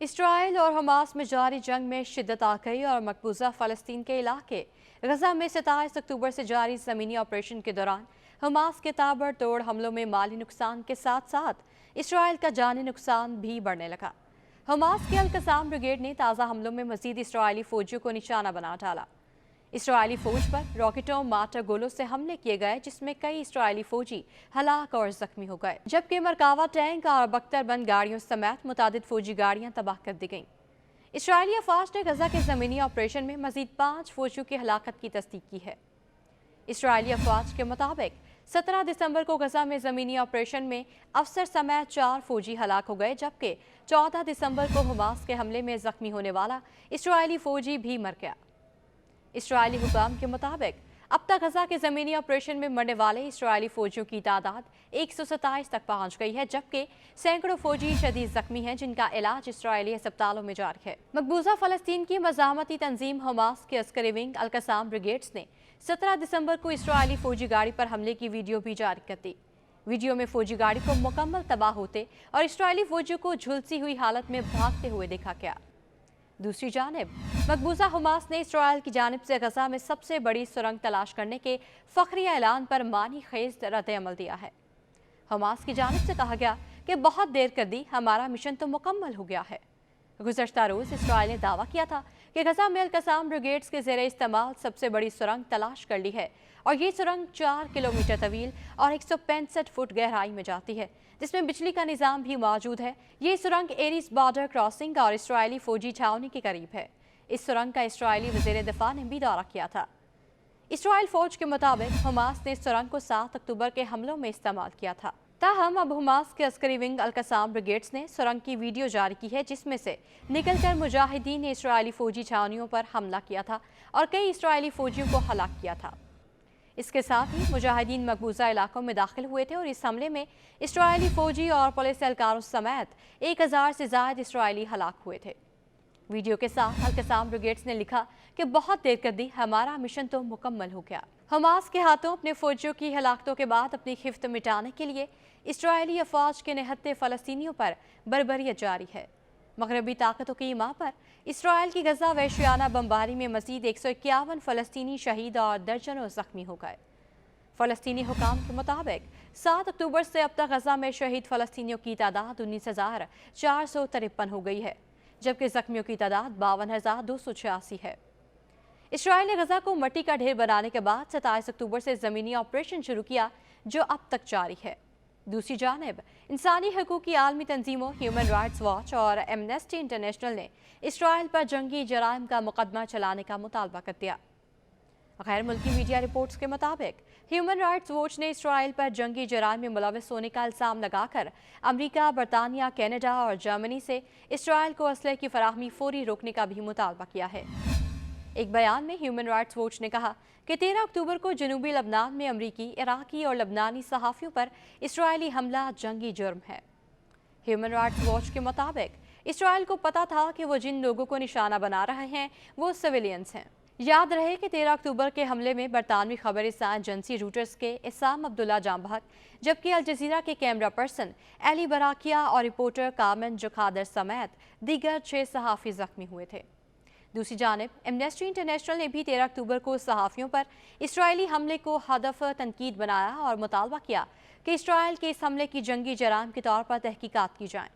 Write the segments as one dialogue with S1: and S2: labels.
S1: Israel और Hamas में जारी जंग में शिद्दत आ गई और मकबूजा फ़लस्तीन के इलाके गजा में 27 अक्टूबर से जारी ज़मीनी ऑपरेशन के दौरान हमास के ताबड़तोड़ हमलों में माली नुकसान के साथ साथ इसराइल का जानी नुकसान भी बढ़ने लगा। हमास के अल-कसाम ब्रिगेड ने ताज़ा हमलों में मजीद इसराइली फौजियों को निशाना बना डाला। इसराइली फौज पर रॉकेटों मार्टर गोलों से हमले किए गए, जिसमें कई इसराइली फौजी हलाक और जख्मी हो गए, जबकि मरकावा टैंक और बख्तरबंद गाड़ियों समेत मुतादिद फौजी गाड़ियां तबाह कर दी गईं। इसराइली अफवाज ने गजा के ज़मीनी ऑपरेशन में मजीद 5 फौजियों की हलाकत की तस्दीक की है। इसराइली अफवाज के मुताबिक 17 दिसंबर को गजा में ज़मीनी ऑपरेशन में अफसर समेत 4 फौजी हलाक हो गए, जबकि 14 दिसंबर को हमास के हमले में जख्मी होने वाला इसराइली फौजी भी मर गया। इसराइली हुकाम के मुताबिक अब तक गजा के ज़मीनी ऑपरेशन में मरने वाले इसराइली फौजियों की तादाद 127 तक पहुंच गई है, जबकि सैकड़ों फौजी शदीद जख्मी हैं, जिनका इलाज इसराइली अस्पतालों में जारी है। मकबूजा फ़लस्तीन की मज़ामती तंजीम हमास के अस्करी विंग अल-कसाम ब्रिगेड्स ने 17 दिसंबर को इसराइली फौजी गाड़ी पर हमले की वीडियो भी जारी कर दी। वीडियो में फौजी गाड़ी को मुकम्मल तबाह होते और इसराइली फौजियों को झुलसी हुई हालत में भागते हुए देखा गया। दूसरी जानिब मकबूजा हमास ने इसराइल की जानिब से गजा में सबसे बड़ी सुरंग तलाश करने के फखरी ऐलान पर मानी खेज रद्द-ए-अमल दिया है। हमास की जानिब से कहा गया कि बहुत देर कर दी, हमारा मिशन तो मुकम्मल हो गया है। गुज़श्ता रोज़ इसराइल ने दावा किया था कि गजा में अल-कसाम ब्रिगेड्स के ज़ेरे इस्तेमाल सबसे बड़ी सुरंग तलाश कर ली है और ये सुरंग 4 किलोमीटर तवील और 165 फुट गहराई में जाती है, जिसमें बिजली का निज़ाम भी मौजूद है। ये सुरंग एरिस बॉर्डर क्रॉसिंग और इसराइली फौजी छावनी के करीब है। इस सुरंग का इसराइली वज़ीर दिफा ने भी दौरा किया था। इसराइल फौज के मुताबिक हमास ने इस सुरंग को 7 अक्टूबर के हमलों में इस्तेमाल किया था। ताहम अब हमास के अस्करी विंग अल-कसाम ब्रिगेड्स ने सुरंग की वीडियो जारी की है, जिसमें से निकलकर मुजाहिदीन ने इसराइली फौजी छावनियों पर हमला किया था और कई इसराइली फौजियों को हलाक किया था। इसके साथ ही मुजाहिदीन मकबूजा इलाकों में दाखिल हुए थे और इस हमले में इसराइली फौजी और पुलिस एहलकारों समेत 1000 से ज़ायद इसराइली हलाक हुए थे। वीडियो के साथ अल-कसाम ब्रिगेड्स ने लिखा कि बहुत देर कर दी, हमारा मिशन तो मुकम्मल हो गया। हमास के हाथों अपने फौजियों की हलाकतों के बाद अपनी खिफ्त मिटाने के लिए इसराइली अफवाज के निहत्ते फ़लस्तीनियों पर बर्बरियत जारी है। मगरबी ताकतों की मां पर इसराइल की गजा वहशियाना बमबारी में मजीद 151 फ़लस्तीनी शहीद और दर्जनों जख्मी हो गए। फ़लस्तीनी हुकाम के मुताबिक 7 अक्टूबर से अब तक गजा में शहीद फ़लस्तीनियों की तादाद 19,453 हो गई है, जबकि जख्मियों की तादाद 52,286 है। इसराइल ने गजा को मट्टी का ढेर बनाने के बाद 27 अक्टूबर से ज़मीनी ऑपरेशन शुरू किया, जो अब तक जारी है। दूसरी जानिब इंसानी हकूक़ की आलमी तंजीमों ह्यूमन राइट्स वॉच और एमनेस्टी इंटरनेशनल ने इसराइल पर जंगी जराइम का मुकदमा चलाने का मुतालबा कर दिया। गैर मुल्की मीडिया रिपोर्ट्स के मुताबिक ह्यूमन राइट्स वॉच ने इसराइल पर जंगी जराइम में मुलविस होने का इल्ज़ाम लगाकर अमरीका, बरतानिया, कनाडा और जर्मनी से इसराइल को असलहे की फराहमी फौरी रोकने का भी मुतालबा किया है। एक बयान में ह्यूमन राइट्स वॉच ने कहा कि 13 अक्टूबर को जनूबी लबनान में अमरीकी, इराकी और लबनानी सहाफ़ियों पर इसराइली हमला जंगी जुर्म है। ह्यूमन राइट्स वॉच के मुताबिक इसराइल को पता था कि वो जिन लोगों को निशाना बना रहे हैं वो सिविलियंस हैं। याद रहे कि 13 अक्टूबर के हमले में बरतानवी खबर-ए-रसां एजेंसी रूटर्स के इसाम अब्दुल्ला जाम बहक, जबकि अल जज़ीरा के कैमरा पर्सन एली बराकिया और रिपोर्टर कामन जुखादर समेत दीगर 6 सहाफ़ी जख्मी हुए थे। दूसरी जानिब एमनेस्टी इंटरनेशनल ने भी 13 अक्टूबर को सहाफ़ियों पर इसराइली हमले को हदफ तनकीद बनाया और मुतालबा किया कि इसराइल के इस हमले की जंगी जराइम के तौर पर तहकीकात की जाएँ।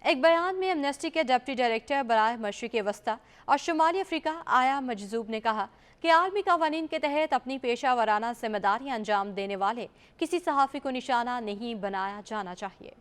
S1: एक बयान में एमनेस्टी के डिप्टी डायरेक्टर बराए मशरिक़ वस्ता और शुमाली अफ्रीका आया मजजूब ने कहा कि आलमी कवानीन के तहत अपनी पेशा वराना जिम्मेदारियाँ अंजाम देने वाले किसी सहाफ़ी को निशाना नहीं बनाया जाना चाहिए।